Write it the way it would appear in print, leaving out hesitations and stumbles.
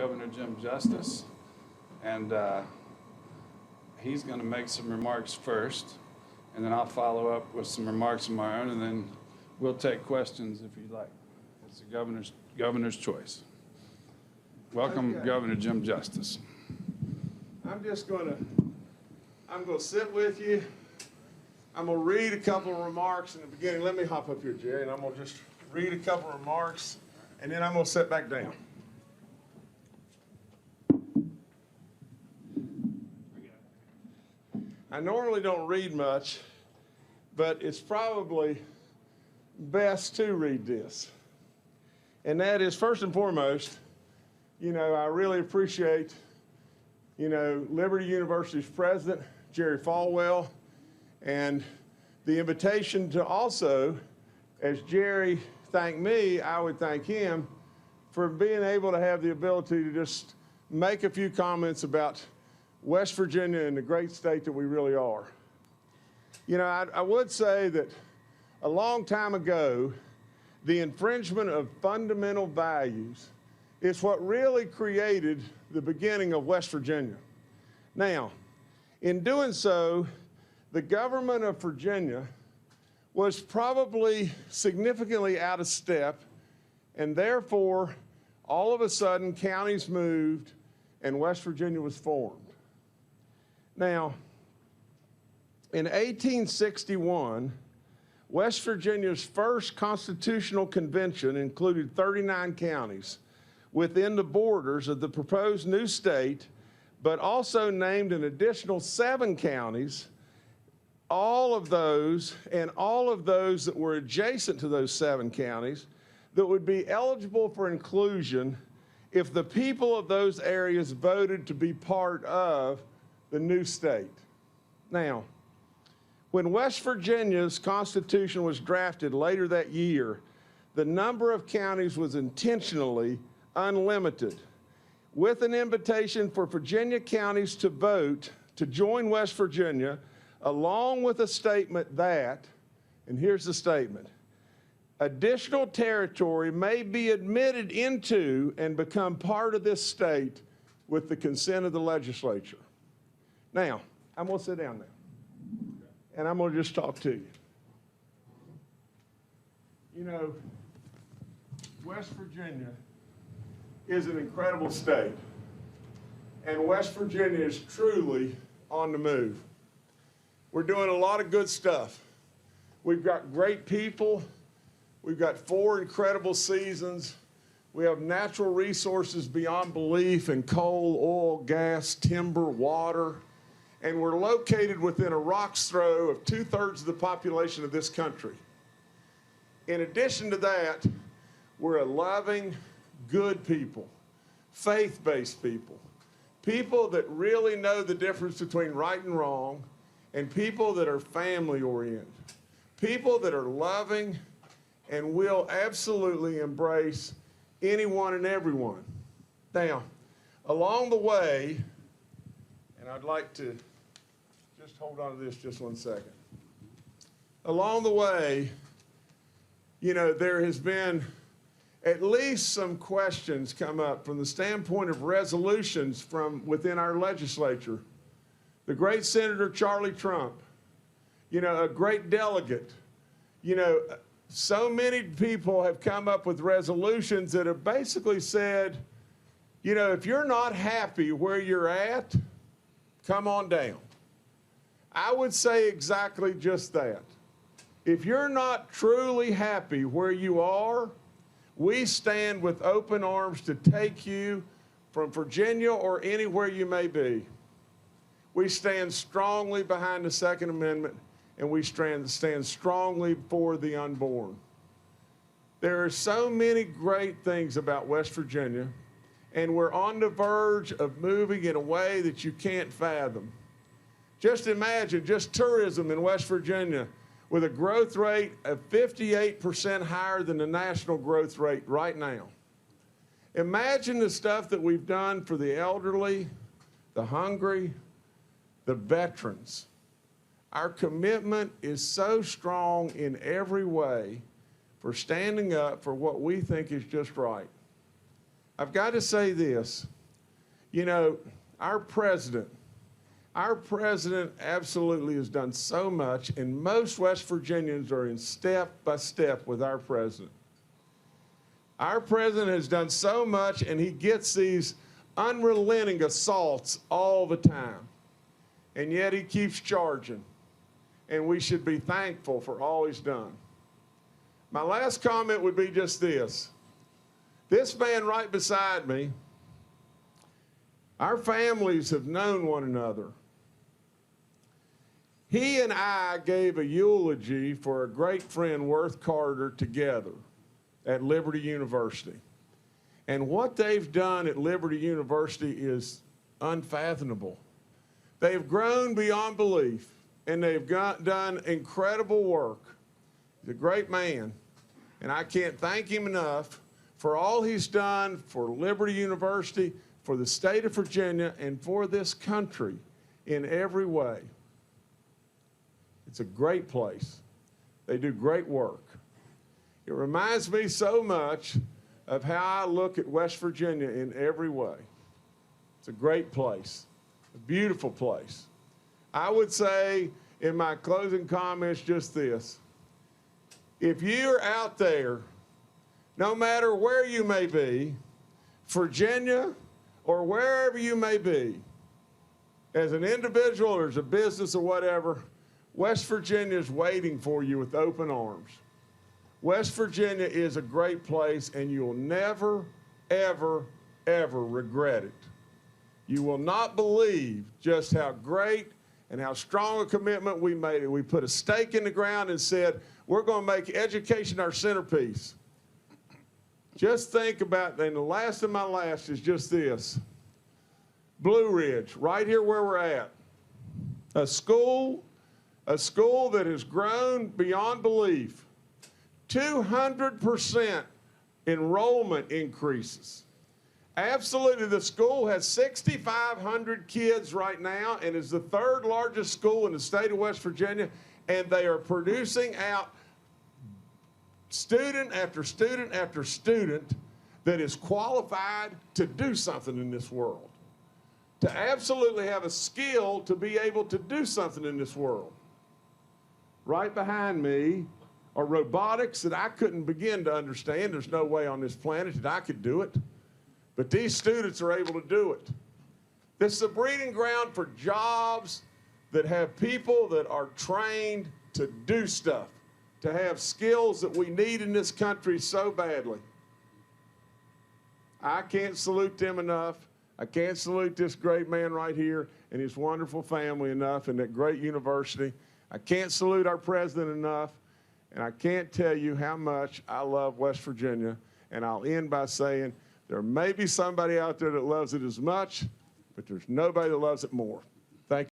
Governor Jim Justice, and he's going to make some remarks first, and then I'll follow up with some remarks of my own, and then we'll take questions if you'd like. It's the governor's choice. Welcome, okay. Governor Jim Justice. I'm going to sit with you. I'm going to read a couple of remarks in the beginning. Let me hop up here, Jerry, and I'm going to just read a couple of remarks, and then I'm going to sit back down. I normally don't read much, but it's probably best to read this. And that is, first and foremost, I really appreciate, Liberty University's president, Jerry Falwell, and the invitation to also, as Jerry thanked me, I would thank him for being able to have the ability to just make a few comments about West Virginia and the great state that we really are. I would say that a long time ago, the infringement of fundamental values is what really created the beginning of West Virginia. Now, in doing so, the government of Virginia was probably significantly out of step, and therefore, all of a sudden, counties moved and West Virginia was formed. Now, in 1861, West Virginia's first constitutional convention included 39 counties within the borders of the proposed new state, but also named an additional 7 counties, all of those that were adjacent to those 7 counties that would be eligible for inclusion if the people of those areas voted to be part of the new state. Now, when West Virginia's Constitution was drafted later that year, the number of counties was intentionally unlimited, with an invitation for Virginia counties to vote to join West Virginia, along with a statement that, and here's the statement, additional territory may be admitted into and become part of this state with the consent of the legislature. Now, I'm going to sit down now, and I'm going to just talk to you. West Virginia is an incredible state, and West Virginia is truly on the move. We're doing a lot of good stuff. We've got great people. We've got 4 incredible seasons. We have natural resources beyond belief in coal, oil, gas, timber, water. And we're located within a rock's throw of 2/3 of the population of this country. In addition to that, we're a loving, good people, faith-based people, people that really know the difference between right and wrong, and people that are family-oriented, people that are loving and will absolutely embrace anyone and everyone. Now, along the way, and I'd like to just hold on to this just one second. Along the way, there has been at least some questions come up from the standpoint of resolutions from within our legislature. The great Senator Charlie Trump, a great delegate, so many people have come up with resolutions that have basically said, if you're not happy where you're at, come on down. I would say exactly just that. If you're not truly happy where you are, we stand with open arms to take you from Virginia or anywhere you may be. We stand strongly behind the Second Amendment, and we stand strongly for the unborn. There are so many great things about West Virginia, and we're on the verge of moving in a way that you can't fathom. Just imagine tourism in West Virginia with a growth rate of 58% higher than the national growth rate right now. Imagine the stuff that we've done for the elderly, the hungry, the veterans. Our commitment is so strong in every way for standing up for what we think is just right. I've got to say this. You know, our president absolutely has done so much, and most West Virginians are in step by step with our president. Our president has done so much, and he gets these unrelenting assaults all the time. And yet he keeps charging. And we should be thankful for all he's done. My last comment would be just this. This man right beside me, our families have known one another. He and I gave a eulogy for a great friend, Worth Carter, together at Liberty University. And what they've done at Liberty University is unfathomable. They've grown beyond belief, and they've done incredible work. He's a great man, and I can't thank him enough for all he's done for Liberty University, for the state of Virginia, and for this country in every way. It's a great place. They do great work. It reminds me so much of how I look at West Virginia in every way. It's a great place, a beautiful place. I would say in my closing comments just this. If you're out there, no matter where you may be, Virginia or wherever you may be, as an individual or as a business or whatever, West Virginia is waiting for you with open arms. West Virginia is a great place, and you'll never, ever, ever regret it. You will not believe just how great and how strong a commitment we made. We put a stake in the ground and said, we're going to make education our centerpiece. Just think about, and the last of my last is just this. Blue Ridge, right here where we're at. A school that has grown beyond belief. 200% enrollment increases. Absolutely, the school has 6,500 kids right now and is the third largest school in the state of West Virginia, and they are producing out student after student after student that is qualified to do something in this world, to absolutely have a skill to be able to do something in this world. Right behind me are robotics that I couldn't begin to understand. There's no way on this planet that I could do it. But these students are able to do it. This is a breeding ground for jobs that have people that are trained to do stuff, to have skills that we need in this country so badly. I can't salute them enough. I can't salute this great man right here and his wonderful family enough and that great university. I can't salute our president enough. And I can't tell you how much I love West Virginia. And I'll end by saying there may be somebody out there that loves it as much, but there's nobody that loves it more.